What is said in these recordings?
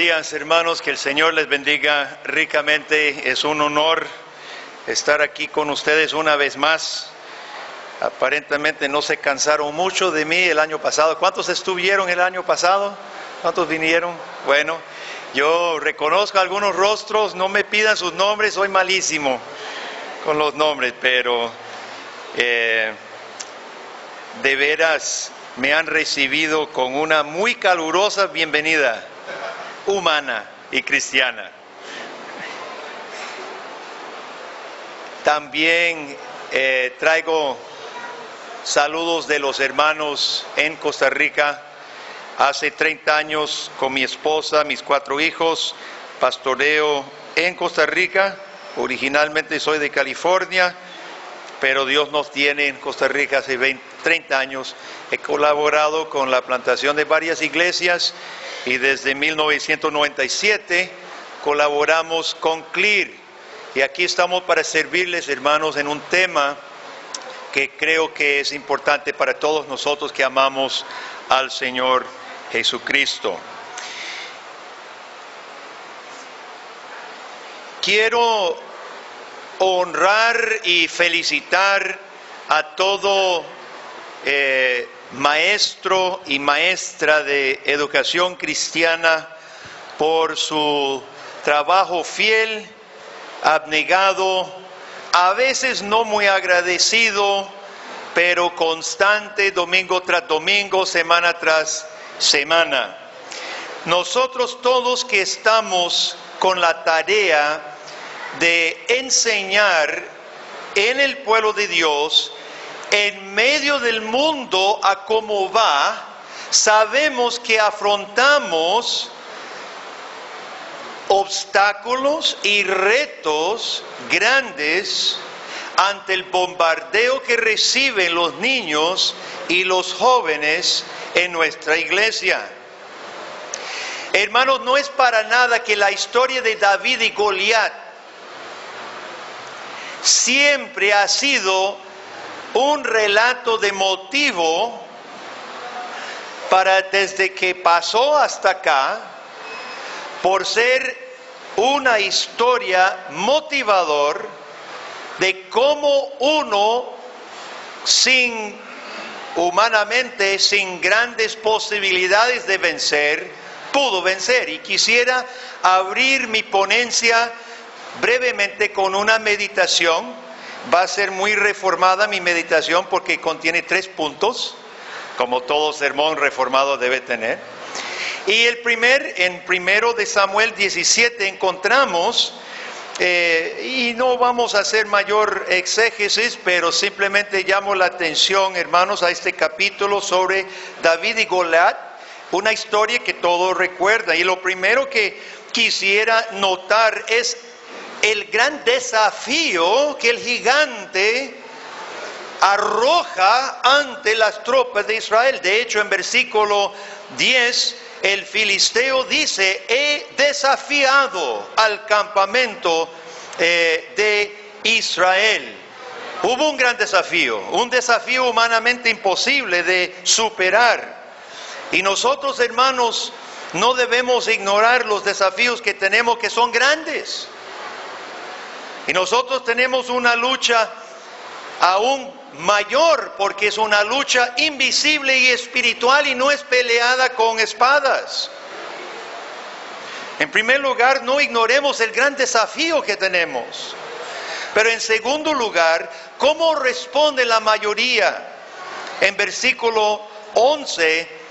días, hermanos, que el Señor les bendiga ricamente. Es un honor estar aquí con ustedes una vez más. Aparentemente no se cansaron mucho de mí el año pasado. ¿Cuántos estuvieron el año pasado? ¿Cuántos vinieron? Bueno, yo reconozco algunos rostros, no me pidan sus nombres, soy malísimo con los nombres, pero de veras me han recibido con una muy calurosa bienvenida humana y cristiana. También traigo saludos de los hermanos en Costa Rica. Hace 30 años con mi esposa, mis 4 hijos, pastoreo en Costa Rica. Originalmente soy de California, pero Dios nos tiene en Costa Rica hace 30 años. He colaborado con la plantación de varias iglesias y desde 1997 colaboramos con CLIR. Y aquí estamos para servirles, hermanos, en un tema que creo que es importante para todos nosotros que amamos al Señor Jesucristo. Quiero honrar y felicitar a todo maestro y maestra de educación cristiana por su trabajo fiel, abnegado, a veces no muy agradecido, pero constante, domingo tras domingo, semana tras semana. Nosotros todos que estamos con la tarea de enseñar en el pueblo de Dios, en medio del mundo a cómo va, sabemos que afrontamos obstáculos y retos grandes ante el bombardeo que reciben los niños y los jóvenes en nuestra iglesia. Hermanos, no es para nada que la historia de David y Goliat siempre ha sido un relato de motivo para desde que pasó hasta acá, por ser una historia motivador de cómo uno humanamente sin grandes posibilidades de vencer, pudo vencer. Y quisiera abrir mi ponencia brevemente con una meditación. Va a ser muy reformada mi meditación porque contiene 3 puntos, como todo sermón reformado debe tener. Y en 1 de Samuel 17 encontramos, y no vamos a hacer mayor exégesis, pero simplemente llamo la atención, hermanos, a este capítulo sobre David y Goliat, una historia que todos recuerdan. Y lo primero que quisiera notar es el gran desafío que el gigante arroja ante las tropas de Israel. De hecho, en versículo 10, el filisteo dice: he desafiado al campamento de Israel. Hubo un gran desafío, un desafío humanamente imposible de superar. Y nosotros, hermanos, no debemos ignorar los desafíos que tenemos, que son grandes. Y nosotros tenemos una lucha aún mayor, porque es una lucha invisible y espiritual y no es peleada con espadas. En primer lugar, no ignoremos el gran desafío que tenemos. Pero en segundo lugar, ¿cómo responde la mayoría? En versículo 11,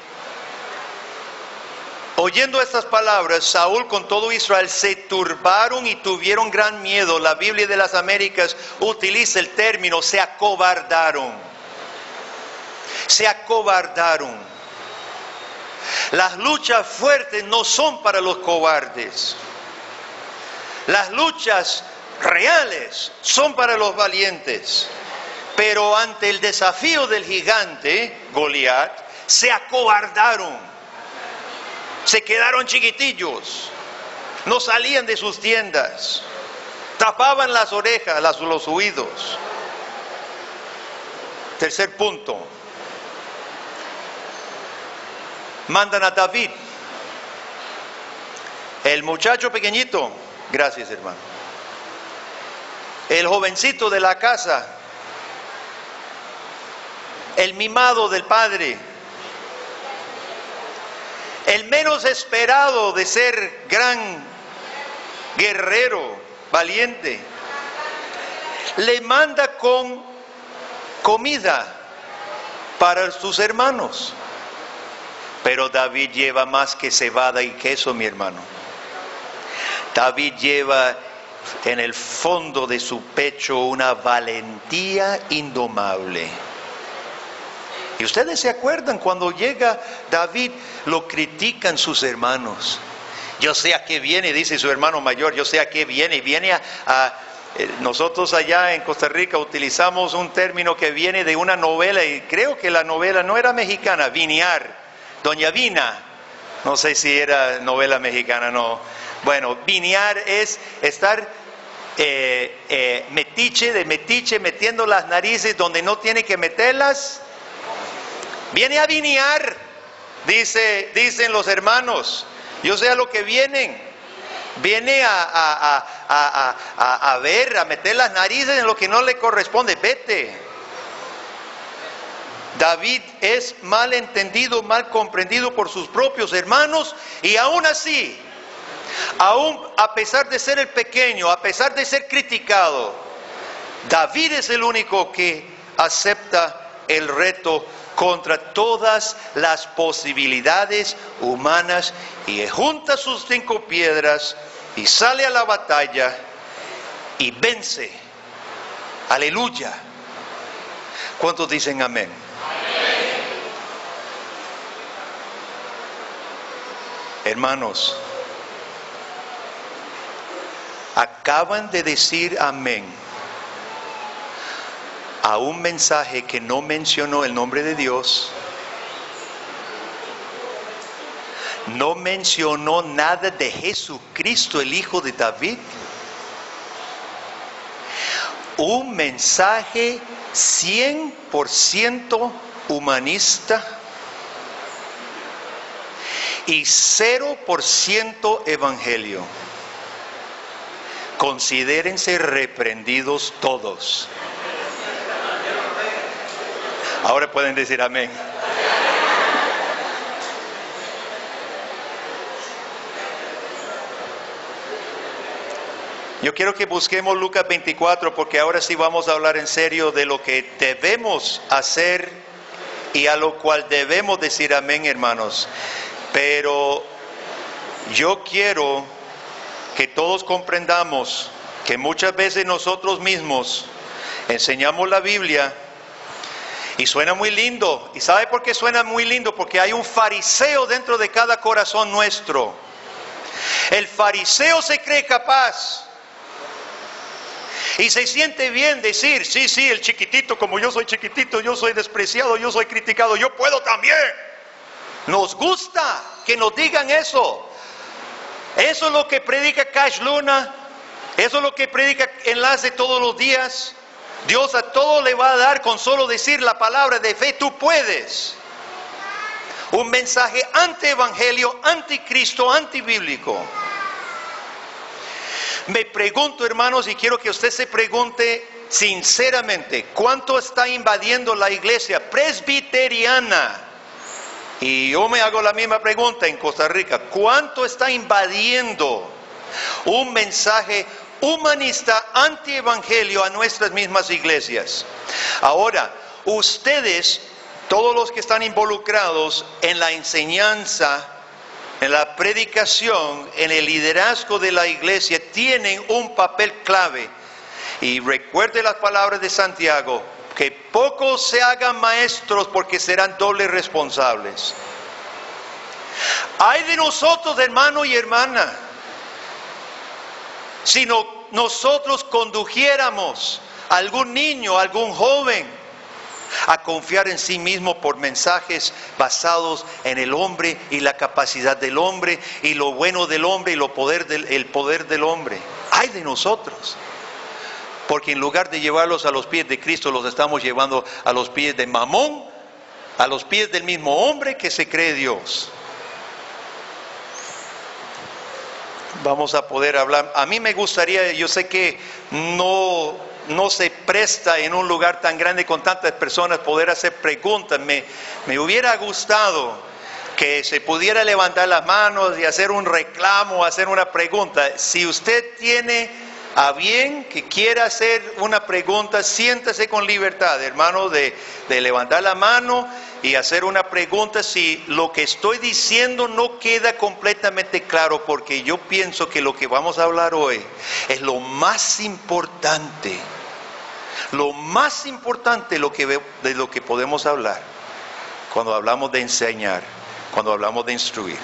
oyendo estas palabras, Saúl con todo Israel se turbaron y tuvieron gran miedo. La Biblia de las Américas utiliza el término se acobardaron. Se acobardaron. Las luchas fuertes no son para los cobardes. Las luchas reales son para los valientes. Pero ante el desafío del gigante, Goliat, se acobardaron. Se quedaron chiquitillos, no salían de sus tiendas, tapaban las orejas, los oídos. Tercer punto, mandan a David. El muchacho pequeñito, gracias hermano. El jovencito de la casa, el mimado del padre, el menos esperado de ser gran guerrero, valiente, le manda con comida para sus hermanos. Pero David lleva más que cebada y queso, mi hermano. David lleva en el fondo de su pecho una valentía indomable. Y ustedes se acuerdan, cuando llega David, lo critican sus hermanos. Yo sé a qué viene, dice su hermano mayor, yo sé a qué viene. Viene nosotros allá en Costa Rica utilizamos un término que viene de una novela, y creo que la novela no era mexicana, Vinear, Doña Vina. No sé si era novela mexicana, no. Bueno, vinear es estar metiche, metiendo las narices donde no tiene que meterlas. Viene a vinear, dicen los hermanos. Yo sé a lo que vienen. Viene a ver, a meter las narices en lo que no le corresponde. Vete. David es mal entendido, mal comprendido por sus propios hermanos, y aún así, aún a pesar de ser el pequeño, a pesar de ser criticado, David es el único que acepta el reto contra todas las posibilidades humanas, y junta sus 5 piedras y sale a la batalla y vence. Aleluya. ¿Cuántos dicen amén? Hermanos, acaban de decir amén a un mensaje que no mencionó el nombre de Dios, no mencionó nada de Jesucristo, el Hijo de David. Un mensaje 100% humanista y 0% evangelio. Considérense reprendidos todos. Ahora pueden decir amén. Yo quiero que busquemos Lucas 24, porque ahora sí vamos a hablar en serio de lo que debemos hacer y a lo cual debemos decir amén, hermanos. Pero yo quiero que todos comprendamos que muchas veces nosotros mismos enseñamos la Biblia y suena muy lindo. ¿Y sabe por qué suena muy lindo? Porque hay un fariseo dentro de cada corazón nuestro. El fariseo se cree capaz y se siente bien decir, sí, el chiquitito, como yo soy chiquitito, yo soy despreciado, yo soy criticado, yo puedo también. Nos gusta que nos digan eso. Eso es lo que predica Cash Luna. Eso es lo que predica Enlace todos los días. Dios a todo le va a dar con solo decir la palabra de fe. Tú puedes. Un mensaje anti-evangelio, anticristo, antibíblico. Me pregunto, hermanos, y quiero que usted se pregunte sinceramente, ¿cuánto está invadiendo la iglesia presbiteriana? Y yo me hago la misma pregunta en Costa Rica. ¿Cuánto está invadiendo un mensaje humanista, antievangelio a nuestras mismas iglesias? Ahora, ustedes, todos los que están involucrados en la enseñanza, en la predicación, en el liderazgo de la iglesia, tienen un papel clave. Y recuerde las palabras de Santiago: que pocos se hagan maestros, porque serán dobles responsables. Ay de nosotros, hermano y hermana, si nosotros condujéramos a algún niño, a algún joven, a confiar en sí mismo por mensajes basados en el hombre y la capacidad del hombre y lo bueno del hombre y el poder del hombre. Ay de nosotros. Porque en lugar de llevarlos a los pies de Cristo, los estamos llevando a los pies de Mamón, a los pies del mismo hombre que se cree Dios. vamos a poder hablar. A mí me gustaría, yo sé que no se presta en un lugar tan grande con tantas personas poder hacer preguntas. Me hubiera gustado que se pudiera levantar las manos y hacer un reclamo, hacer una pregunta. Si usted tiene a bien que quiera hacer una pregunta, siéntase con libertad, hermano, de levantar la mano y hacer una pregunta si lo que estoy diciendo no queda completamente claro, porque yo pienso que lo que vamos a hablar hoy es lo más importante de lo que podemos hablar cuando hablamos de enseñar, cuando hablamos de instruir.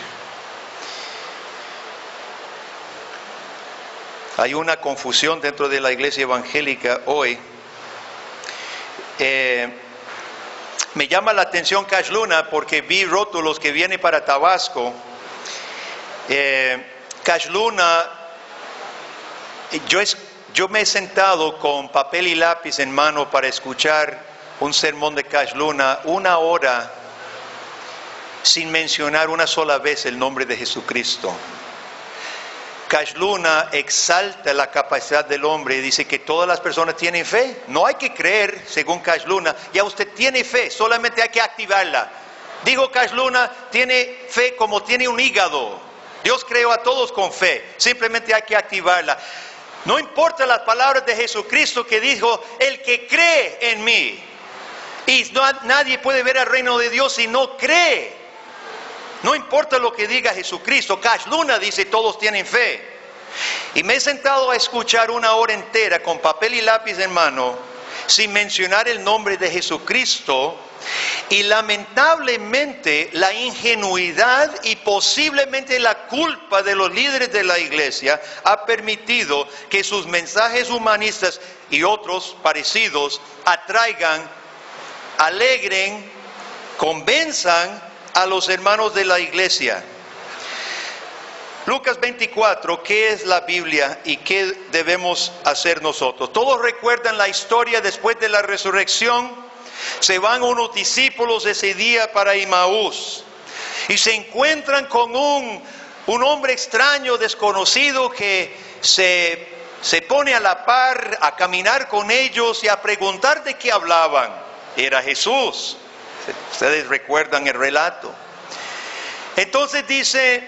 Hay una confusión dentro de la iglesia evangélica hoy. Me llama la atención Cash Luna porque vi rótulos que vienen para Tabasco. Cash Luna, yo me he sentado con papel y lápiz en mano para escuchar un sermón de Cash Luna 1 hora sin mencionar una sola vez el nombre de Jesucristo. Cash Luna exalta la capacidad del hombre y dice que todas las personas tienen fe. No hay que creer, según Cash Luna, ya usted tiene fe, solamente hay que activarla. Digo, Cash Luna tiene fe como tiene un hígado. Dios creó a todos con fe, simplemente hay que activarla. No importa las palabras de Jesucristo que dijo, el que cree en mí. Y nadie puede ver el reino de Dios si no cree. No importa lo que diga Jesucristo. Cash Luna dice todos tienen fe. Y me he sentado a escuchar 1 hora entera con papel y lápiz en mano sin mencionar el nombre de Jesucristo. Y lamentablemente la ingenuidad y posiblemente la culpa de los líderes de la iglesia ha permitido que sus mensajes humanistas y otros parecidos atraigan, alegren, convenzan a los hermanos de la iglesia. Lucas 24, ¿qué es la Biblia y qué debemos hacer nosotros? Todos recuerdan la historia después de la resurrección. Se van unos discípulos ese día para Emaús y se encuentran con un hombre extraño, desconocido, que se pone a la par a caminar con ellos y a preguntar de qué hablaban. Era Jesús. Ustedes recuerdan el relato. Entonces dice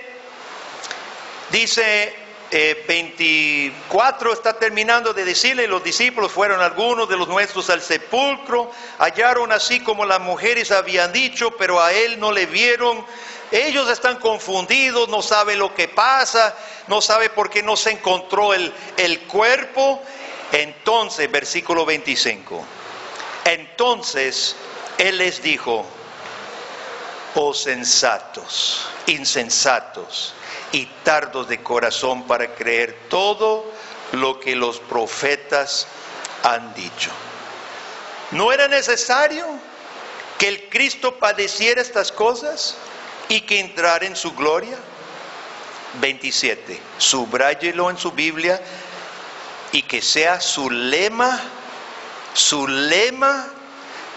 24, está terminando de decirle, los discípulos fueron algunos de los nuestros al sepulcro, hallaron así como las mujeres habían dicho, pero a él no le vieron. Ellos están confundidos, no sabe lo que pasa, no sabe por qué no se encontró el cuerpo. Entonces, versículo 25, entonces él les dijo, oh sensatos, insensatos y tardos de corazón para creer todo lo que los profetas han dicho. ¿No era necesario que el Cristo padeciera estas cosas y que entrara en su gloria? 27, subráyelo en su Biblia y que sea su lema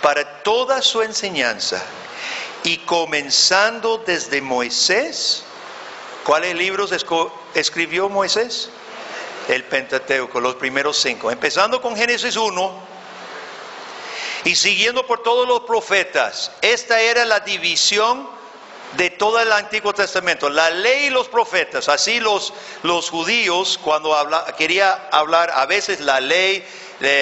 para toda su enseñanza, y comenzando desde Moisés. ¿Cuáles libros escribió Moisés? El Pentateuco, los primeros 5, empezando con Génesis 1 y siguiendo por todos los profetas. Esta era la división de todo el Antiguo Testamento, la ley y los profetas. Así los judíos, cuando quería hablar, a veces la ley,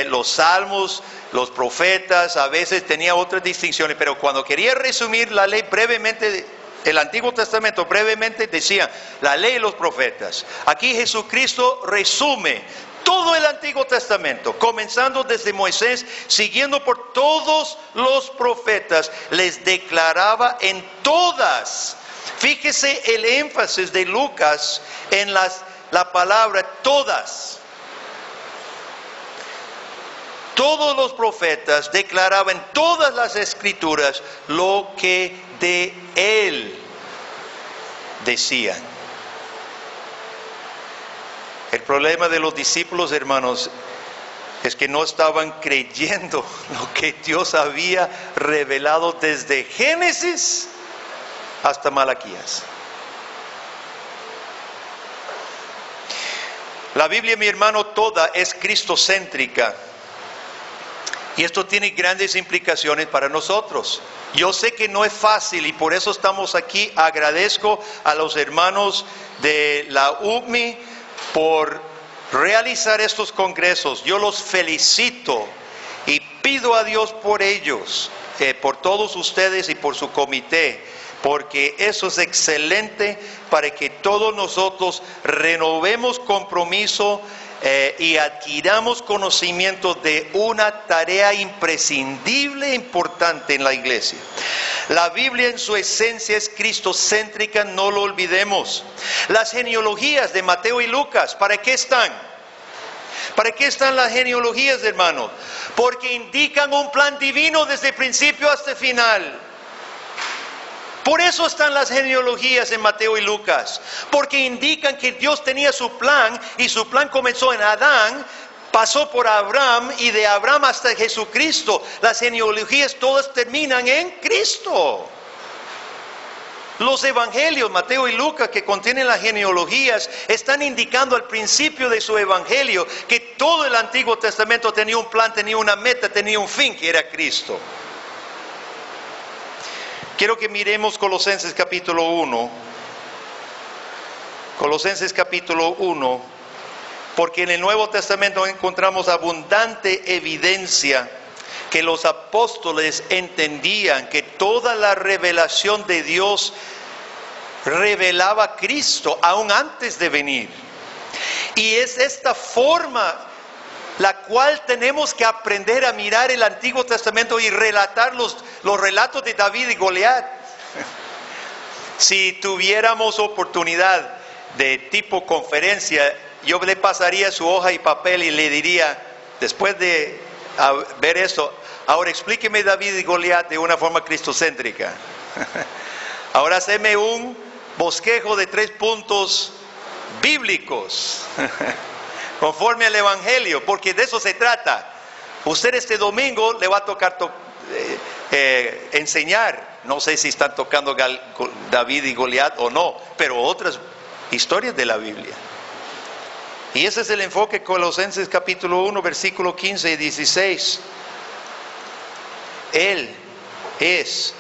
los salmos, los profetas, a veces tenía otras distinciones, pero cuando quería resumir la ley brevemente, el Antiguo Testamento brevemente decía la ley y los profetas. Aquí Jesucristo resume todo el Antiguo Testamento, comenzando desde Moisés, siguiendo por todos los profetas, les declaraba en todas. Fíjese el énfasis de Lucas en la palabra todas. Todos los profetas declaraban en todas las escrituras lo que de él decían. El problema de los discípulos, hermanos, es que no estaban creyendo lo que Dios había revelado desde Génesis hasta Malaquías. La Biblia, mi hermano, toda es cristocéntrica. Y esto tiene grandes implicaciones para nosotros. Yo sé que no es fácil y por eso estamos aquí. Agradezco a los hermanos de la UPMI por realizar estos congresos. Yo los felicito y pido a Dios por ellos, por todos ustedes y por su comité, porque eso es excelente para que todos nosotros renovemos compromiso y adquiramos conocimiento de una tarea imprescindible e importante en la iglesia. La Biblia en su esencia es cristocéntrica, no lo olvidemos. Las genealogías de Mateo y Lucas, ¿para qué están? ¿Para qué están las genealogías, hermanos? Porque indican un plan divino desde principio hasta el final. Por eso están las genealogías en Mateo y Lucas, porque indican que Dios tenía su plan y su plan comenzó en Adán, pasó por Abraham y de Abraham hasta Jesucristo. Las genealogías todas terminan en Cristo. Los evangelios, Mateo y Lucas, que contienen las genealogías, están indicando al principio de su evangelio que todo el Antiguo Testamento tenía un plan, tenía una meta, tenía un fin, que era Cristo. Quiero que miremos Colosenses capítulo 1. Colosenses capítulo 1, porque en el Nuevo Testamento encontramos abundante evidencia que los apóstoles entendían que toda la revelación de Dios revelaba a Cristo aún antes de venir. Y es esta forma la cual tenemos que aprender a mirar el Antiguo Testamento y relatar los relatos de David y Goliat. Si tuviéramos oportunidad de tipo conferencia, yo le pasaría su hoja y papel y le diría, después de ver esto, ahora explíqueme David y Goliat de una forma cristocéntrica. Ahora haceme un bosquejo de 3 puntos bíblicos. Conforme al Evangelio, porque de eso se trata. Usted este domingo le va a tocar enseñar, no sé si están tocando David y Goliat o no, pero otras historias de la Biblia. Y ese es el enfoque Colosenses capítulo 1, versículo 15 y 16. Él es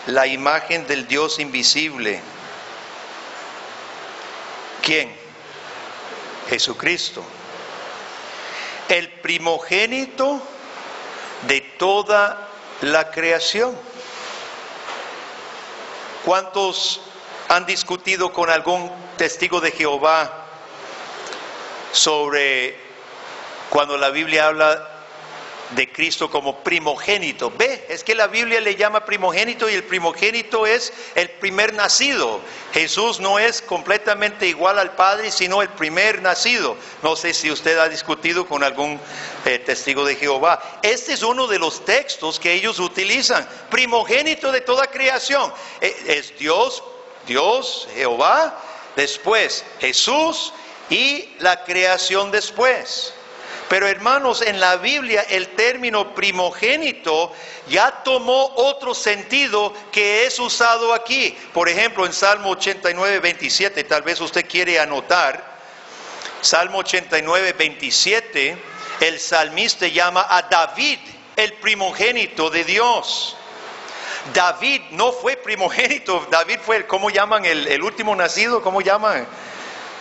la imagen del Dios invisible. ¿Quién? Jesucristo, el primogénito de toda la creación. ¿Cuántos han discutido con algún testigo de Jehová sobre cuando la Biblia habla de Cristo como primogénito? Es que la Biblia le llama primogénito y el primogénito es el primer nacido. Jesús no es completamente igual al Padre, sino el primer nacido. No sé si usted ha discutido con algún testigo de Jehová. Este es uno de los textos que ellos utilizan. Primogénito de toda creación. Es Dios, Jehová, después Jesús y la creación después. Pero hermanos, en la Biblia el término primogénito ya tomó otro sentido que es usado aquí. Por ejemplo, en Salmo 89, 27, tal vez usted quiere anotar. Salmo 89, 27, el salmista llama a David el primogénito de Dios. David no fue primogénito, David fue, ¿cómo llaman? El último nacido, ¿cómo llaman?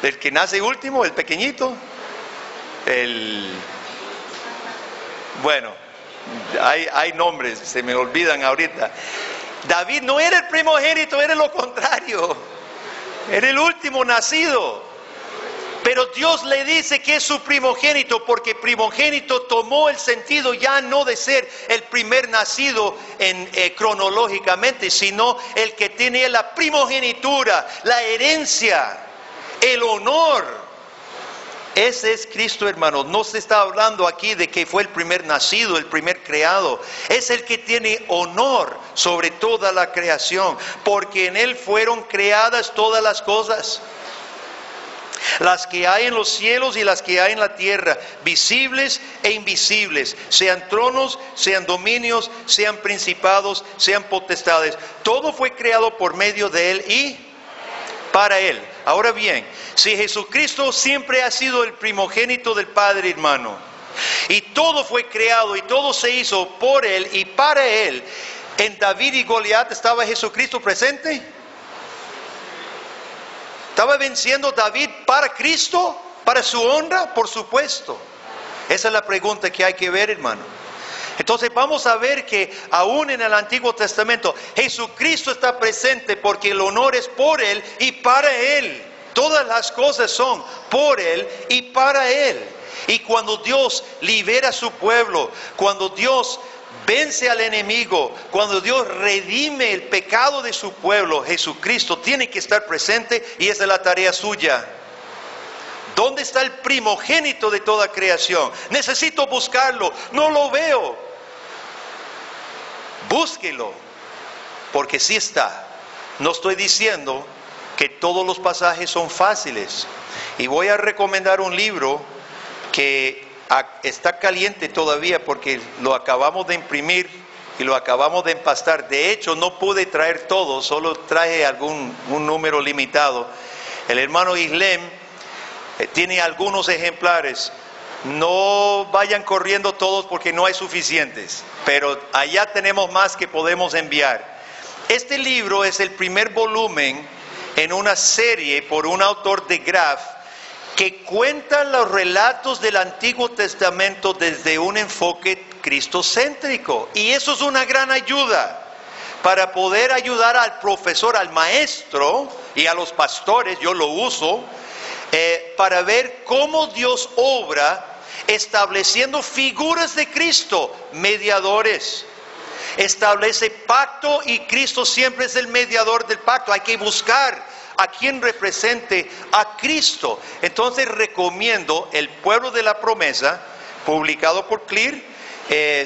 El que nace último, el pequeñito. Bueno, hay nombres, se me olvidan ahorita. David no era el primogénito, era lo contrario. Era el último nacido. Pero Dios le dice que es su primogénito, porque primogénito tomó el sentido ya no de ser el primer nacido cronológicamente, sino el que tiene la primogenitura, la herencia, el honor. Ese es Cristo, hermanos. No se está hablando aquí de que fue el primer nacido, el primer creado. Es el que tiene honor sobre toda la creación, porque en Él fueron creadas todas las cosas, las que hay en los cielos y las que hay en la tierra, visibles e invisibles, sean tronos, sean dominios, sean principados, sean potestades. Todo fue creado por medio de Él y para Él. Ahora bien, si Jesucristo siempre ha sido el primogénito del Padre, hermano, y todo fue creado y todo se hizo por Él y para Él, ¿en David y Goliat estaba Jesucristo presente? ¿Estaba venciendo David para Cristo? ¿Para su honra? Por supuesto. Esa es la pregunta que hay que ver, hermano. Entonces vamos a ver que aún en el Antiguo Testamento Jesucristo está presente porque el honor es por Él y para Él. Todas las cosas son por Él y para Él. Y cuando Dios libera a su pueblo, cuando Dios vence al enemigo, cuando Dios redime el pecado de su pueblo, Jesucristo tiene que estar presente y esa es la tarea suya. ¿Dónde está el primogénito de toda creación? Necesito buscarlo, no lo veo. Búsquelo, porque sí está. No estoy diciendo que todos los pasajes son fáciles. Y voy a recomendar un libro que está caliente todavía porque lo acabamos de imprimir y lo acabamos de empastar. De hecho, no pude traer todo, solo traje un número limitado. El hermano Islem tiene algunos ejemplares. No vayan corriendo todos porque no hay suficientes, pero allá tenemos más que podemos enviar. Este libro es el primer volumen en una serie por un autor de Graf que cuenta los relatos del Antiguo Testamento desde un enfoque cristocéntrico. Y eso es una gran ayuda para poder ayudar al profesor, al maestro y a los pastores. Yo lo uso para ver cómo Dios obra estableciendo figuras de Cristo, mediadores. Establece pacto y Cristo siempre es el mediador del pacto. Hay que buscar a quien represente a Cristo. Entonces recomiendo El Pueblo de la Promesa, publicado por Clear.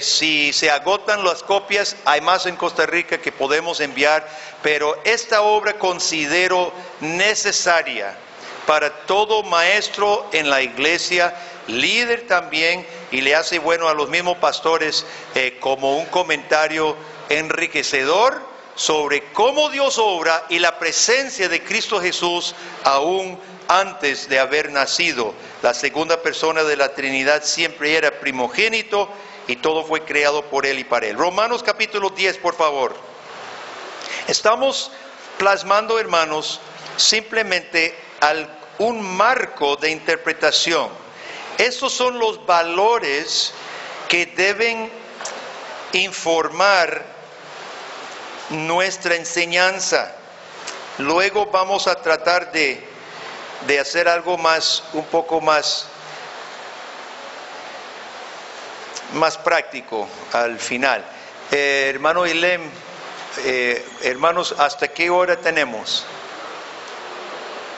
Si se agotan las copias, hay más en Costa Rica que podemos enviar, pero esta obra considero necesaria para todo maestro en la iglesia, líder también, y le hace bueno a los mismos pastores como un comentario enriquecedor sobre cómo Dios obra y la presencia de Cristo Jesús aún antes de haber nacido. La segunda persona de la Trinidad siempre era primogénito y todo fue creado por Él y para Él. Romanos capítulo 10, por favor. Estamos plasmando, hermanos, simplemente un marco de interpretación. Estos son los valores que deben informar nuestra enseñanza. Luego vamos a tratar de hacer algo más, un poco más práctico al final. Hermano Ilem, hermanos, ¿hasta qué hora tenemos?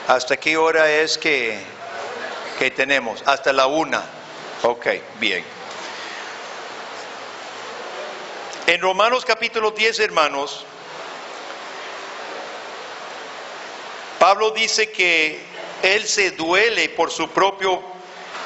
¿Hasta qué hora es que tenemos? Hasta la 1. Ok, bien. En Romanos capítulo 10, hermanos, Pablo dice que él se duele por su propio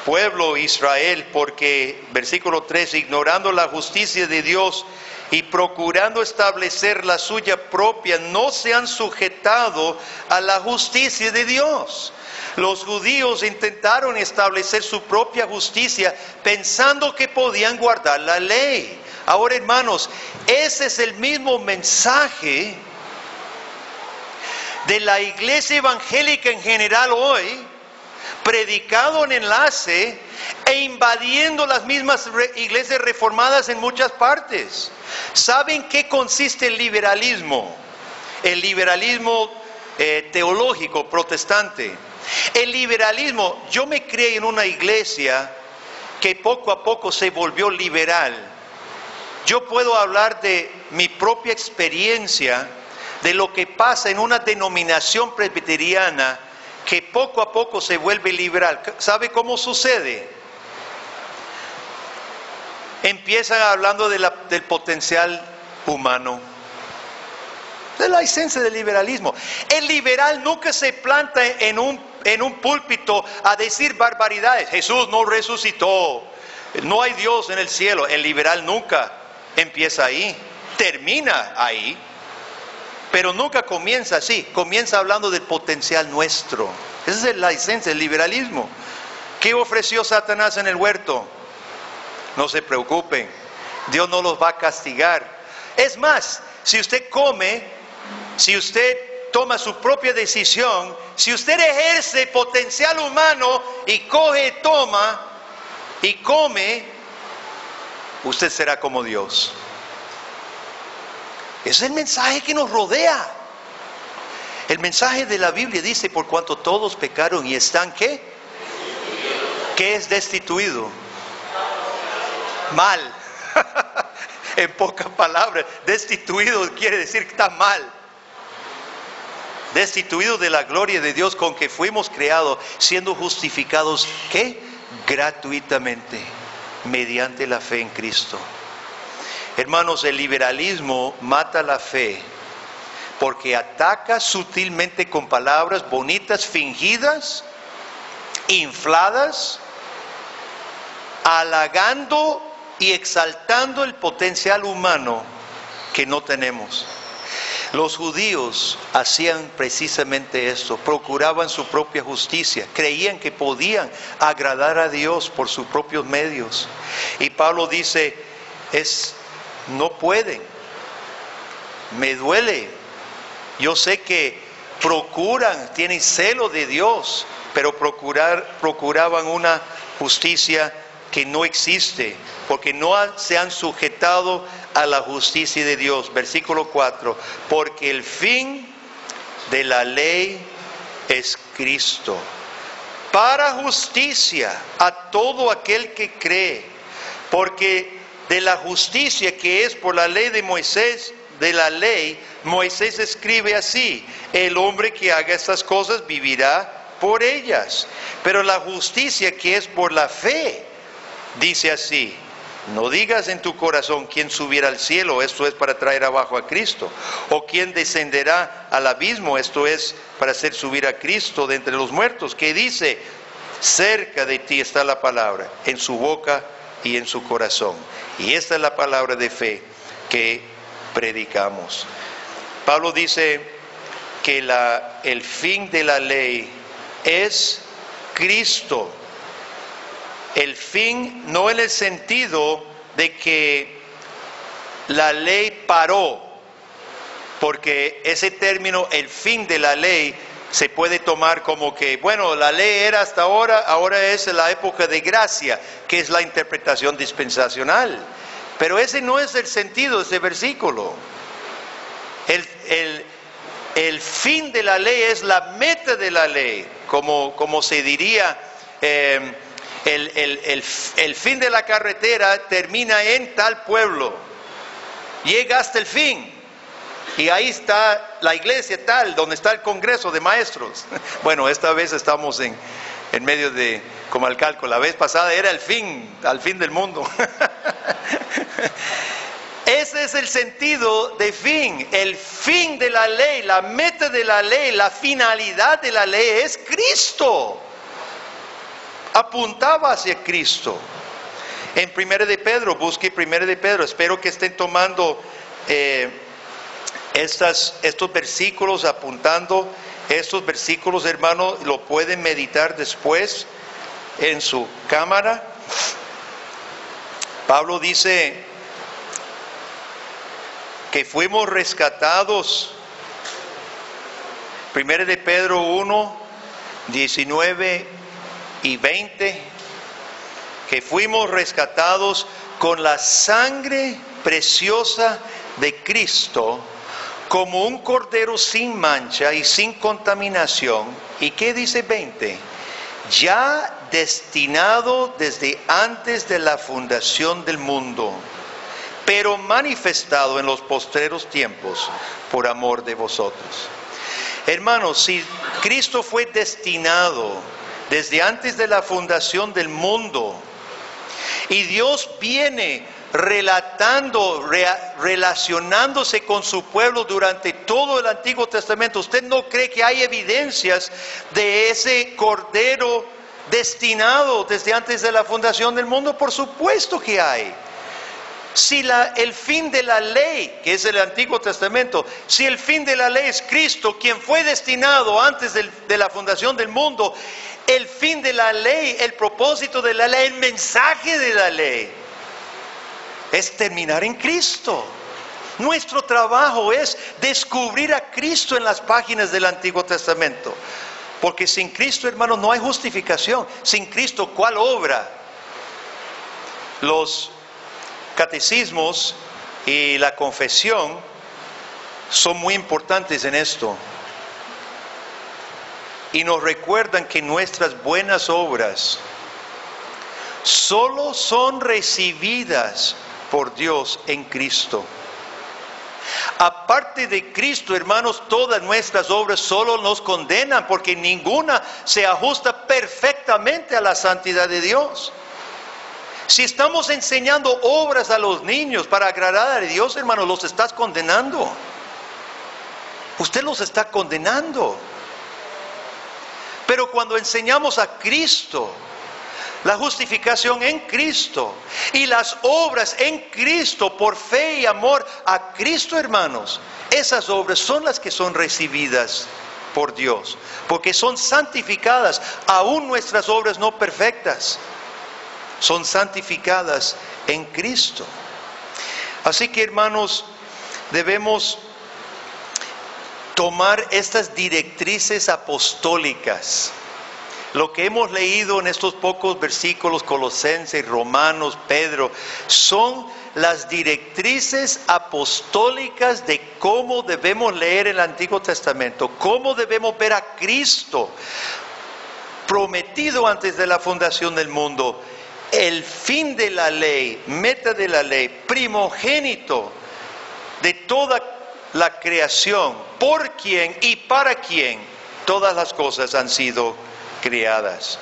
pueblo Israel, porque, versículo 3, ignorando la justicia de Dios y procurando establecer la suya propia, no se han sujetado a la justicia de Dios. Los judíos intentaron establecer su propia justicia pensando que podían guardar la ley. Ahora, hermanos, ese es el mismo mensaje de la iglesia evangélica en general hoy, predicado en enlace e invadiendo las mismas iglesias reformadas en muchas partes. ¿Saben qué consiste el liberalismo? El liberalismo teológico protestante. El liberalismo, yo me crié en una iglesia que poco a poco se volvió liberal. Yo puedo hablar de mi propia experiencia, de lo que pasa en una denominación presbiteriana que poco a poco se vuelve liberal. ¿Sabe cómo sucede? Empiezan hablando del potencial humano, de la esencia del liberalismo. El liberal nunca se planta en un púlpito a decir barbaridades. Jesús no resucitó, no hay Dios en el cielo. El liberal nunca empieza ahí, termina ahí. Pero nunca comienza así, comienza hablando del potencial nuestro. Esa es la esencia del liberalismo. ¿Qué ofreció Satanás en el huerto? No se preocupen, Dios no los va a castigar. Es más, si usted come, si usted toma su propia decisión, si usted ejerce potencial humano y coge, toma y come, usted será como Dios. Ese es el mensaje que nos rodea. El mensaje de la Biblia dice, por cuanto todos pecaron y están, ¿qué? ¿Qué es destituido? Mal. En pocas palabras, destituido quiere decir que está mal. Destituido de la gloria de Dios con que fuimos creados, siendo justificados, ¿qué? Gratuitamente, mediante la fe en Cristo. Hermanos, el liberalismo mata la fe porque ataca sutilmente con palabras bonitas, fingidas, infladas, halagando y exaltando el potencial humano que no tenemos. Los judíos hacían precisamente esto, procuraban su propia justicia, creían que podían agradar a Dios por sus propios medios. Y Pablo dice, no pueden, me duele, yo sé que procuran, tienen celo de Dios, pero procuraban una justicia que no existe, porque no se han sujetado a la justicia de Dios. Versículo 4, porque el fin de la ley es Cristo, para justicia a todo aquel que cree, porque de la justicia que es por la ley de Moisés, de la ley, Moisés escribe así, el hombre que haga estas cosas vivirá por ellas, pero la justicia que es por la fe, dice así, no digas en tu corazón quién subirá al cielo, esto es para traer abajo a Cristo, o quién descenderá al abismo, esto es para hacer subir a Cristo de entre los muertos, que dice, cerca de ti está la palabra, en su boca y en su corazón. Y esta es la palabra de fe que predicamos. Pablo dice que el fin de la ley es Cristo. El fin no en el sentido de que la ley paró, porque ese término, el fin de la ley, se puede tomar como que, bueno, la ley era hasta ahora, ahora es la época de gracia, que es la interpretación dispensacional. Pero ese no es el sentido de ese versículo. El fin de la ley es la meta de la ley, como se diría, el fin de la carretera termina en tal pueblo, llega hasta el fin. Y ahí está la iglesia tal, donde está el congreso de maestros. Bueno, esta vez estamos en medio de, como al cálculo, la vez pasada era al fin del mundo. Ese es el sentido de fin. El fin de la ley, la meta de la ley, la finalidad de la ley es Cristo. Apuntaba hacia Cristo. En 1 de Pedro, busque 1 de Pedro, espero que estén tomando estos versículos, apuntando estos versículos, hermano, lo pueden meditar después en su cámara. Pablo dice que fuimos rescatados, 1 de Pedro 1, 19 y 20, que fuimos rescatados con la sangre preciosa de Cristo, como un cordero sin mancha y sin contaminación. ¿Y qué dice 20? Ya destinado desde antes de la fundación del mundo, pero manifestado en los postreros tiempos por amor de vosotros. Hermanos, si Cristo fue destinado desde antes de la fundación del mundo, y Dios viene relacionándose con su pueblo durante todo el Antiguo Testamento, ¿usted no cree que hay evidencias de ese cordero destinado desde antes de la fundación del mundo? Por supuesto que hay. Si el fin de la ley, que es el Antiguo Testamento, si el fin de la ley es Cristo, quien fue destinado antes de la fundación del mundo, el fin de la ley, el propósito de la ley, el mensaje de la ley, es terminar en Cristo. Nuestro trabajo es descubrir a Cristo en las páginas del Antiguo Testamento. Porque sin Cristo, hermanos, no hay justificación. Sin Cristo, ¿cuál obra? Los catecismos y la confesión son muy importantes en esto. Y nos recuerdan que nuestras buenas obras solo son recibidas por Dios en Cristo. Aparte de Cristo, hermanos, todas nuestras obras solo nos condenan, porque ninguna se ajusta perfectamente a la santidad de Dios. Si estamos enseñando obras a los niños para agradar a Dios, hermanos, los estás condenando. Usted los está condenando. Pero cuando enseñamos a Cristo, la justificación en Cristo y las obras en Cristo por fe y amor a Cristo, hermanos, esas obras son las que son recibidas por Dios, porque son santificadas, aún nuestras obras no perfectas, son santificadas en Cristo. Así que, hermanos, debemos tomar estas directrices apostólicas. Lo que hemos leído en estos pocos versículos, Colosenses, Romanos, Pedro, son las directrices apostólicas de cómo debemos leer el Antiguo Testamento, cómo debemos ver a Cristo, prometido antes de la fundación del mundo, el fin de la ley, meta de la ley, primogénito de toda la creación, por quien y para quien todas las cosas han sido creadas.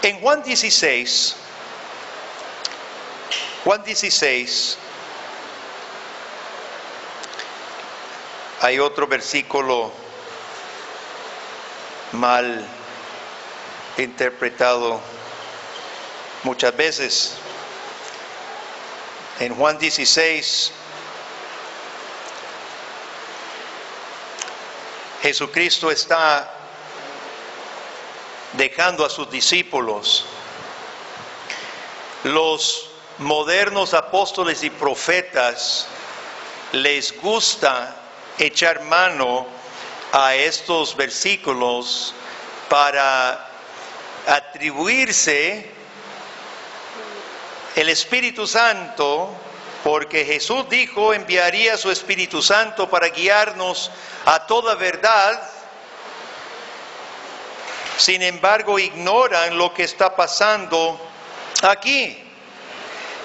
En Juan 16, hay otro versículo mal interpretado muchas veces. En Juan 16, Jesucristo está dejando a sus discípulos. Los modernos apóstoles y profetas les gusta echar mano a estos versículos para atribuirse el Espíritu Santo, porque Jesús dijo enviaría su Espíritu Santo para guiarnos a toda verdad. Sin embargo, ignoran lo que está pasando aquí.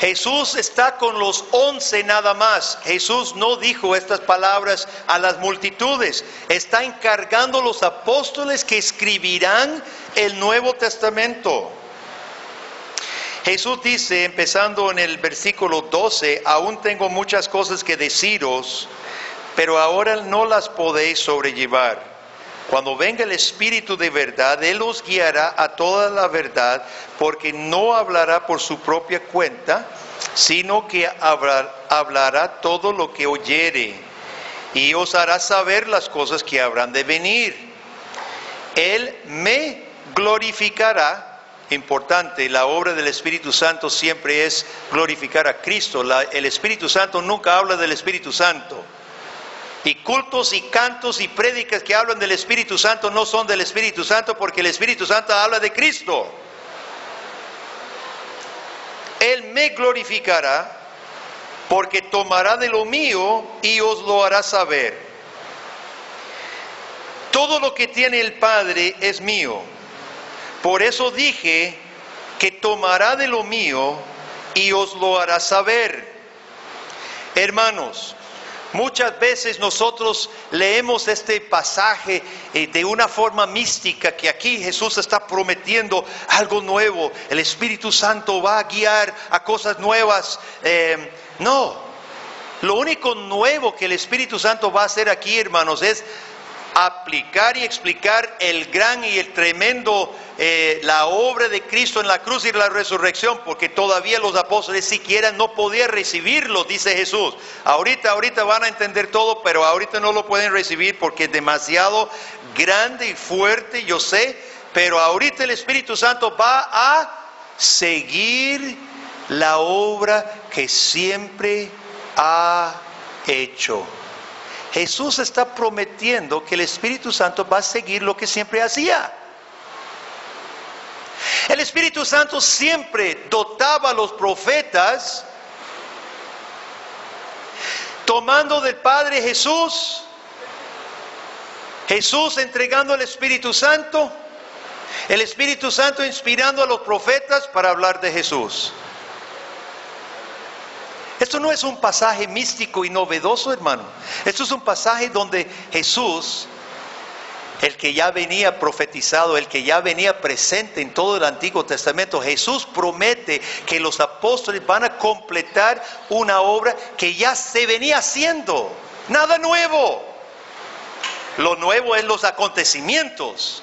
Jesús está con los 11 nada más. Jesús no dijo estas palabras a las multitudes. Está encargando a los apóstoles que escribirán el Nuevo Testamento. Jesús dice, empezando en el versículo 12, aún tengo muchas cosas que deciros, pero ahora no las podéis sobrellevar. Cuando venga el Espíritu de verdad, Él os guiará a toda la verdad, porque no hablará por su propia cuenta, sino que hablará todo lo que oyere, y os hará saber las cosas que habrán de venir. Él me glorificará. Importante, la obra del Espíritu Santo siempre es glorificar a Cristo. El Espíritu Santo nunca habla del Espíritu Santo. Y cultos y cantos y prédicas que hablan del Espíritu Santo no son del Espíritu Santo, porque el Espíritu Santo habla de Cristo. Él me glorificará, porque tomará de lo mío y os lo hará saber. Todo lo que tiene el Padre es mío. Por eso dije que tomará de lo mío y os lo hará saber. Hermanos, muchas veces nosotros leemos este pasaje de una forma mística, que aquí Jesús está prometiendo algo nuevo. El Espíritu Santo va a guiar a cosas nuevas. No, lo único nuevo que el Espíritu Santo va a hacer aquí, hermanos, es aplicar y explicar el gran y el tremendo, la obra de Cristo en la cruz y la resurrección, porque todavía los apóstoles siquiera no podían recibirlo, dice Jesús. Ahorita van a entender todo, pero ahorita no lo pueden recibir porque es demasiado grande y fuerte, yo sé, pero ahorita el Espíritu Santo va a seguir la obra que siempre ha hecho. Jesús está prometiendo que el Espíritu Santo va a seguir lo que siempre hacía. El Espíritu Santo siempre dotaba a los profetas, tomando del Padre Jesús, Jesús entregando el Espíritu Santo inspirando a los profetas para hablar de Jesús. Esto no es un pasaje místico y novedoso, hermano. Esto es un pasaje donde Jesús, el que ya venía profetizado, el que ya venía presente en todo el Antiguo Testamento, Jesús promete que los apóstoles van a completar una obra que ya se venía haciendo. Nada nuevo. Lo nuevo es los acontecimientos.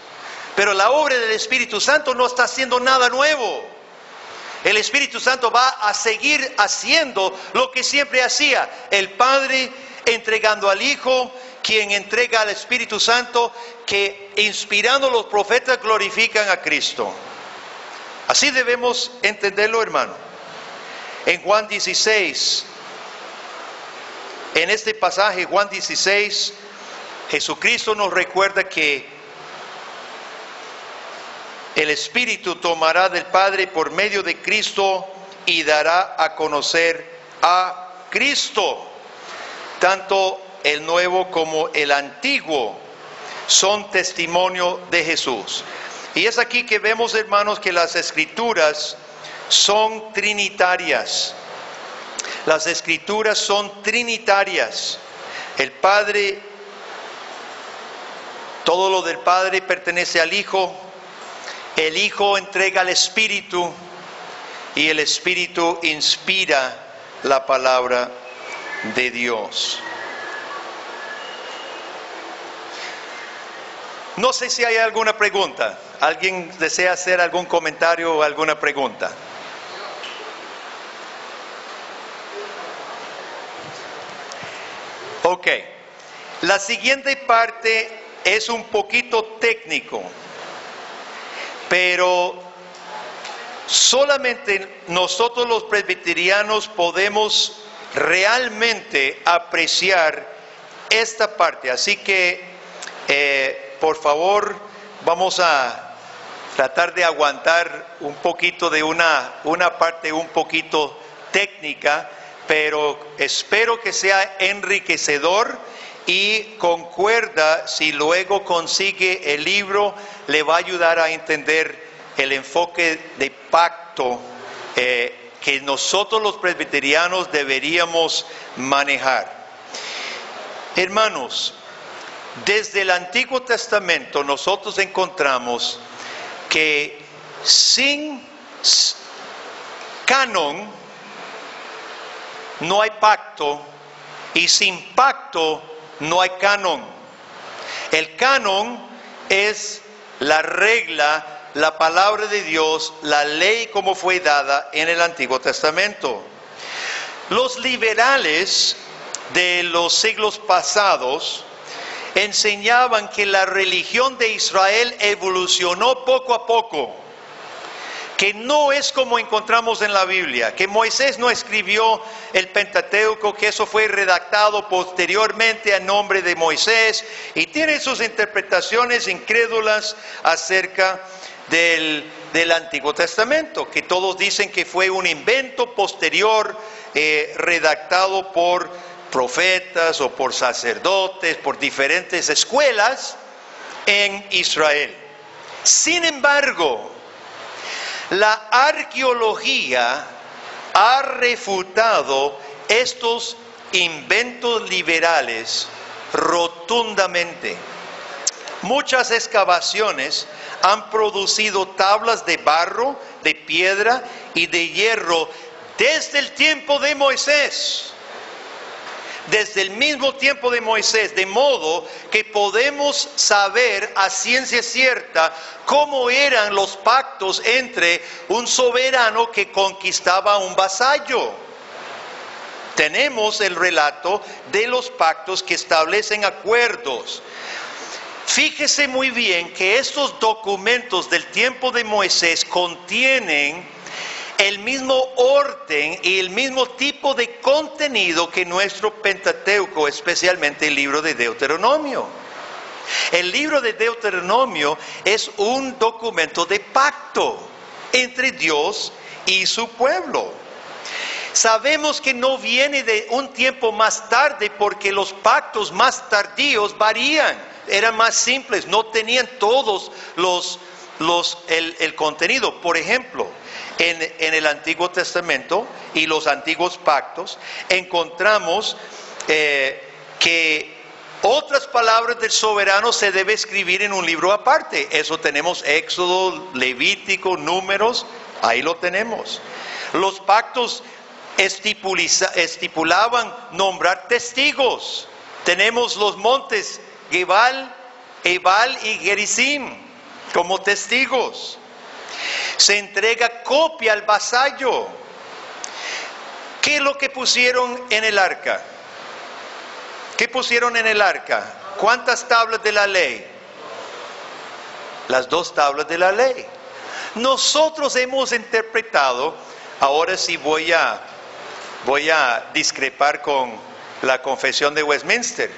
Pero la obra del Espíritu Santo no está haciendo nada nuevo. El Espíritu Santo va a seguir haciendo lo que siempre hacía. El Padre entregando al Hijo, quien entrega al Espíritu Santo, que inspirando a los profetas glorifican a Cristo. Así debemos entenderlo, hermano. En Juan 16, en este pasaje, Juan 16, Jesucristo nos recuerda que el Espíritu tomará del Padre por medio de Cristo y dará a conocer a Cristo. Tanto el nuevo como el antiguo son testimonio de Jesús. Y es aquí que vemos, hermanos, que las Escrituras son trinitarias. Las Escrituras son trinitarias. El Padre, todo lo del Padre pertenece al Hijo. El Hijo entrega al Espíritu y el Espíritu inspira la palabra de Dios. No sé si hay alguna pregunta. ¿Alguien desea hacer algún comentario o alguna pregunta? Ok. La siguiente parte es un poquito técnico. Pero solamente nosotros los presbiterianos podemos realmente apreciar esta parte. Así que, por favor, vamos a tratar de aguantar un poquito de una parte un poquito técnica, pero espero que sea enriquecedor. Y concuerda, si luego consigue el libro, le va a ayudar a entender el enfoque de pacto que nosotros los presbiterianos deberíamos manejar. Hermanos, desde el Antiguo Testamento nosotros encontramos que sin canon no hay pacto y sin pacto no hay canon. El canon es la regla, la palabra de Dios, la ley como fue dada en el Antiguo Testamento. Los liberales de los siglos pasados enseñaban que la religión de Israel evolucionó poco a poco, que no es como encontramos en la Biblia, que Moisés no escribió el Pentateuco, que eso fue redactado posteriormente a nombre de Moisés, y tiene sus interpretaciones incrédulas acerca del Antiguo Testamento, que todos dicen que fue un invento posterior, redactado por profetas o por sacerdotes, por diferentes escuelas en Israel. Sin embargo, la arqueología ha refutado estos inventos liberales rotundamente. Muchas excavaciones han producido tablas de barro, de piedra y de hierro desde el tiempo de Moisés. desde el mismo tiempo de Moisés, de modo que podemos saber a ciencia cierta cómo eran los pactos entre un soberano que conquistaba a un vasallo. Tenemos el relato de los pactos que establecen acuerdos. Fíjese muy bien que estos documentos del tiempo de Moisés contienen el mismo orden y el mismo tipo de contenido que nuestro Pentateuco, especialmente el libro de Deuteronomio. El libro de Deuteronomio es un documento de pacto entre Dios y su pueblo. Sabemos que no viene de un tiempo más tarde porque los pactos más tardíos varían, eran más simples, no tenían todos el contenido. Por ejemplo, en el Antiguo Testamento y los antiguos pactos encontramos que otras palabras del soberano se debe escribir en un libro aparte. Eso tenemos Éxodo, Levítico, Números, ahí lo tenemos. Los pactos estipulaban nombrar testigos. Tenemos los montes Gebal, Ebal y Gerizim como testigos. Se entrega copia al vasallo. ¿Qué es lo que pusieron en el arca? ¿Qué pusieron en el arca? ¿Cuántas tablas de la ley? Las 2 tablas de la ley. Nosotros hemos interpretado, ahora sí voy a discrepar con la Confesión de Westminster.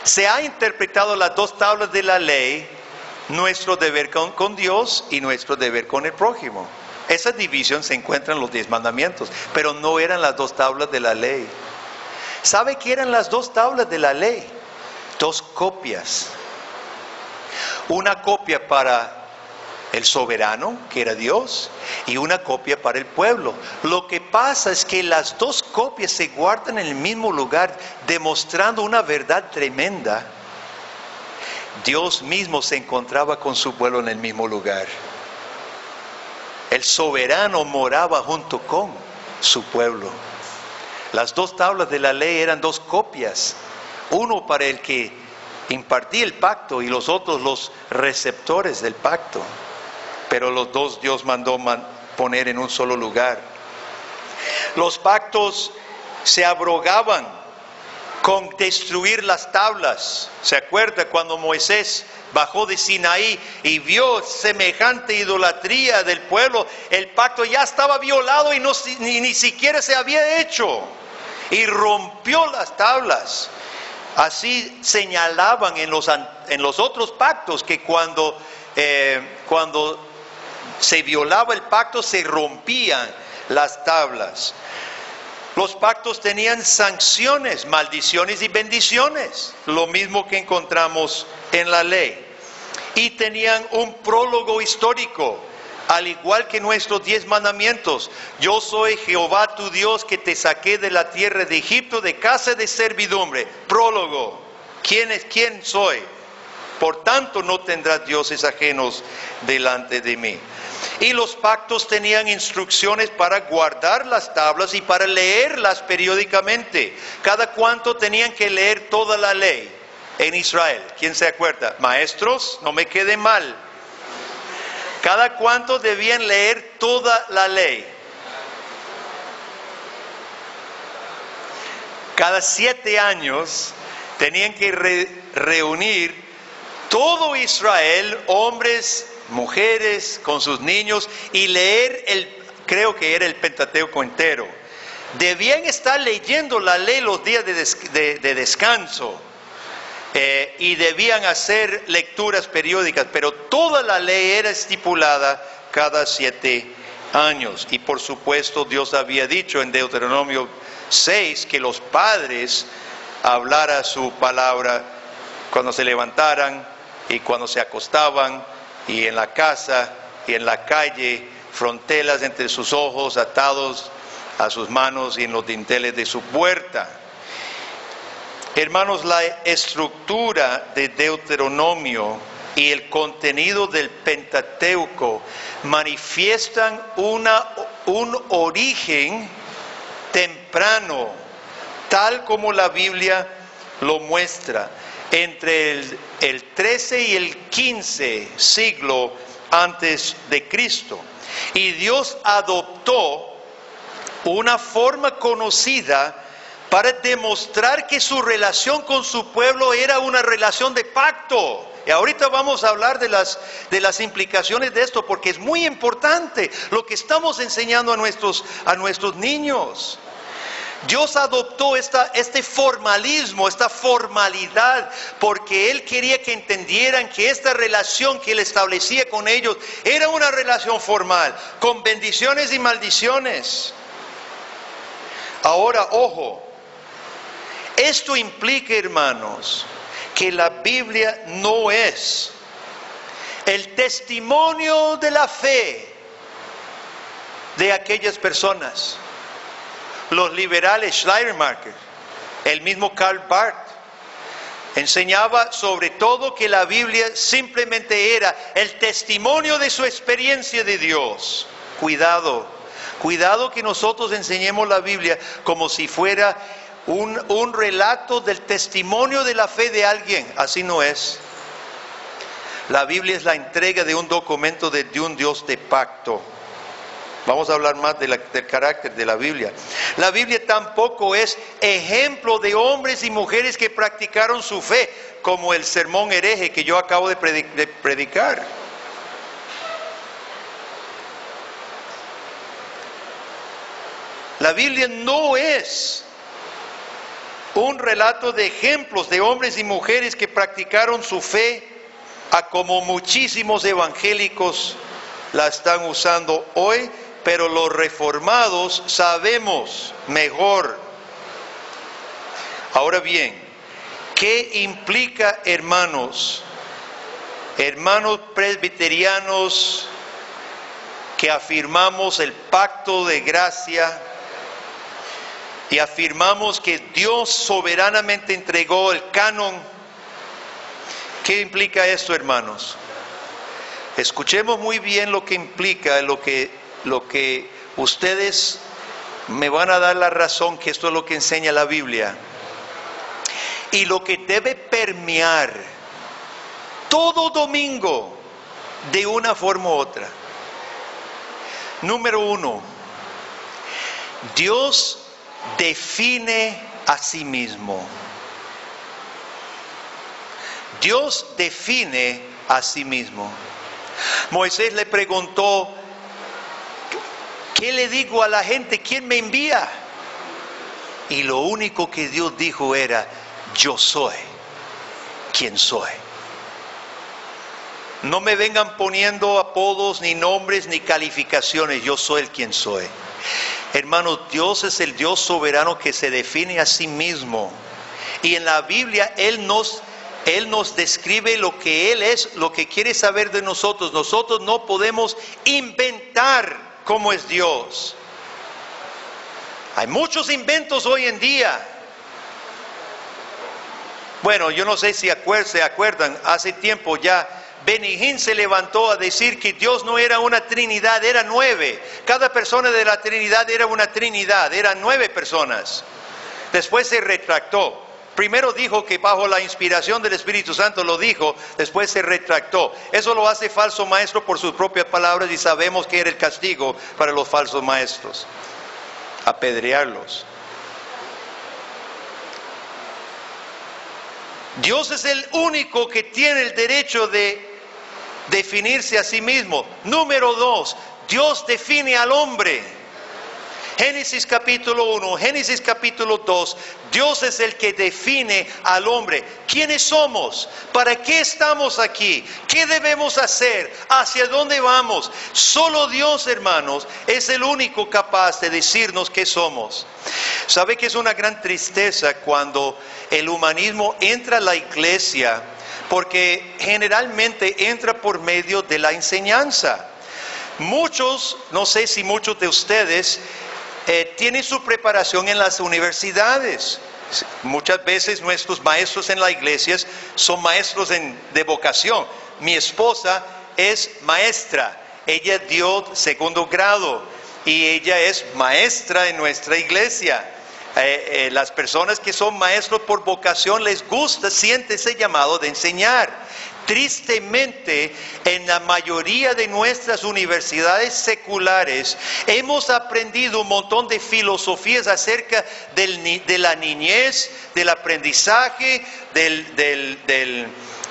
Se ha interpretado las 2 tablas de la ley, nuestro deber con Dios y nuestro deber con el prójimo. Esa división se encuentra en los 10 mandamientos, pero no eran las 2 tablas de la ley. ¿Sabe qué eran las 2 tablas de la ley? 2 copias. Una copia para el soberano, que era Dios, y una copia para el pueblo. Lo que pasa es que las 2 copias se guardan en el mismo lugar, demostrando una verdad tremenda. Dios mismo se encontraba con su pueblo en el mismo lugar. El soberano moraba junto con su pueblo. Las 2 tablas de la ley eran 2 copias. Uno para el que impartía el pacto y los otros los receptores del pacto. Pero los 2 Dios mandó poner en un solo lugar. Los pactos se abrogaban con destruir las tablas. ¿Se acuerda cuando Moisés bajó de Sinaí y vio semejante idolatría del pueblo? El pacto ya estaba violado y ni siquiera se había hecho. Y rompió las tablas. Así señalaban en los otros pactos que cuando se violaba el pacto se rompían las tablas. Los pactos tenían sanciones, maldiciones y bendiciones, lo mismo que encontramos en la ley. Y tenían un prólogo histórico, al igual que nuestros 10 mandamientos. Yo soy Jehová tu Dios que te saqué de la tierra de Egipto, de casa de servidumbre. Prólogo. ¿Quién soy? Por tanto no tendrás dioses ajenos delante de mí. Y los pactos tenían instrucciones para guardar las tablas y para leerlas periódicamente. Cada cuánto tenían que leer toda la ley en Israel. ¿Quién se acuerda? Maestros, no me quede mal. Cada cuánto debían leer toda la ley. Cada 7 años tenían que reunir todo Israel, hombres, mujeres, con sus niños, y leer creo que era el Pentateuco entero. Debían estar leyendo la ley los días de descanso, y debían hacer lecturas periódicas, pero toda la ley era estipulada cada 7 años. Y por supuesto Dios había dicho en Deuteronomio 6 que los padres hablara su palabra cuando se levantaran y cuando se acostaban, y en la casa y en la calle, fronteras entre sus ojos, atados a sus manos y en los dinteles de su puerta. Hermanos, la estructura de Deuteronomio y el contenido del Pentateuco manifiestan un origen temprano, tal como la Biblia lo muestra, entre el 13 y el 15 siglo antes de Cristo. Y Dios adoptó una forma conocida para demostrar que su relación con su pueblo era una relación de pacto. Y ahorita vamos a hablar de las implicaciones de esto, porque es muy importante lo que estamos enseñando a nuestros niños. Dios adoptó este formalismo, esta formalidad, porque Él quería que entendieran que esta relación que Él establecía con ellos era una relación formal, con bendiciones y maldiciones. Ahora, ojo, esto implica, hermanos, que la Biblia no es el testimonio de la fe de aquellas personas. Los liberales, Schleiermacher, el mismo Karl Barth, enseñaba sobre todo que la Biblia simplemente era el testimonio de su experiencia de Dios. Cuidado que nosotros enseñemos la Biblia como si fuera un relato del testimonio de la fe de alguien. Así no es. La Biblia es la entrega de un documento de un Dios de pacto. Vamos a hablar más del carácter de la Biblia. La Biblia tampoco es ejemplo de hombres y mujeres que practicaron su fe, como el sermón hereje que yo acabo de predicar. La Biblia no es un relato de ejemplos de hombres y mujeres que practicaron su fe, a como muchísimos evangélicos la están usando hoy, pero los reformados sabemos mejor. Ahora bien, ¿qué implica, hermanos presbiterianos que afirmamos el pacto de gracia y afirmamos que Dios soberanamente entregó el canon? ¿Qué implica esto, hermanos? Escuchemos muy bien lo que implica, lo que ustedes me van a dar la razón, que esto es lo que enseña la Biblia. Y lo que debe permear todo domingo de una forma u otra. Número 1, Dios define a sí mismo. Dios define a sí mismo. Moisés le preguntó: ¿qué le digo a la gente? ¿Quién me envía? Y lo único que Dios dijo era: yo soy quien soy. No me vengan poniendo apodos, ni nombres, ni calificaciones. Yo soy el quien soy. Hermanos, Dios es el Dios soberano que se define a sí mismo. Y en la Biblia Él nos describe lo que Él es, lo que quiere saber de nosotros. Nosotros no podemos inventar cómo es Dios. Hay muchos inventos hoy en día. Bueno, yo no sé si se acuerdan, hace tiempo ya Benny Hinn se levantó a decir que Dios no era una Trinidad, era 9. Cada persona de la Trinidad era una Trinidad, eran 9 personas. Después se retractó. Primero dijo que bajo la inspiración del Espíritu Santo lo dijo, después se retractó. Eso lo hace falso maestro por sus propias palabras, y sabemos que era el castigo para los falsos maestros: apedrearlos. Dios es el único que tiene el derecho de definirse a sí mismo. Número 2, Dios define al hombre. Génesis capítulo 1, Génesis capítulo 2, Dios es el que define al hombre. ¿Quiénes somos? ¿Para qué estamos aquí? ¿Qué debemos hacer? ¿Hacia dónde vamos? Solo Dios, hermanos, es el único capaz de decirnos qué somos. ¿Sabe que es una gran tristeza cuando el humanismo entra a la iglesia? Porque generalmente entra por medio de la enseñanza. Muchos, no sé si muchos de ustedes tienen su preparación en las universidades. Muchas veces nuestros maestros en las iglesias son maestros de vocación. Mi esposa es maestra, ella dio 2º grado y ella es maestra en nuestra iglesia. Las personas que son maestros por vocación les gusta, siente ese llamado de enseñar. Tristemente, en la mayoría de nuestras universidades seculares hemos aprendido un montón de filosofías acerca de la niñez, del aprendizaje, del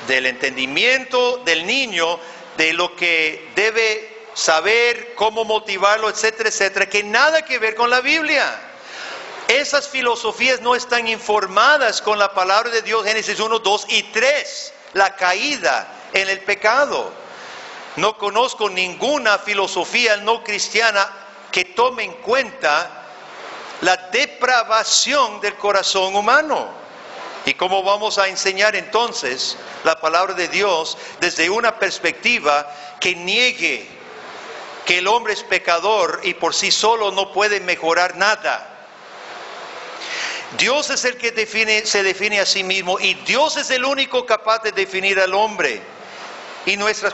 entendimiento del niño, de lo que debe saber, cómo motivarlo, etcétera, etcétera, que nada que ver con la Biblia. Esas filosofías no están informadas con la palabra de Dios, Génesis 1, 2 y 3, la caída en el pecado. No conozco ninguna filosofía no cristiana que tome en cuenta la depravación del corazón humano. ¿Y cómo vamos a enseñar entonces la palabra de Dios desde una perspectiva que niegue que el hombre es pecador y por sí solo no puede mejorar nada? Dios es el que se define a sí mismo, y Dios es el único capaz de definir al hombre. Y nuestras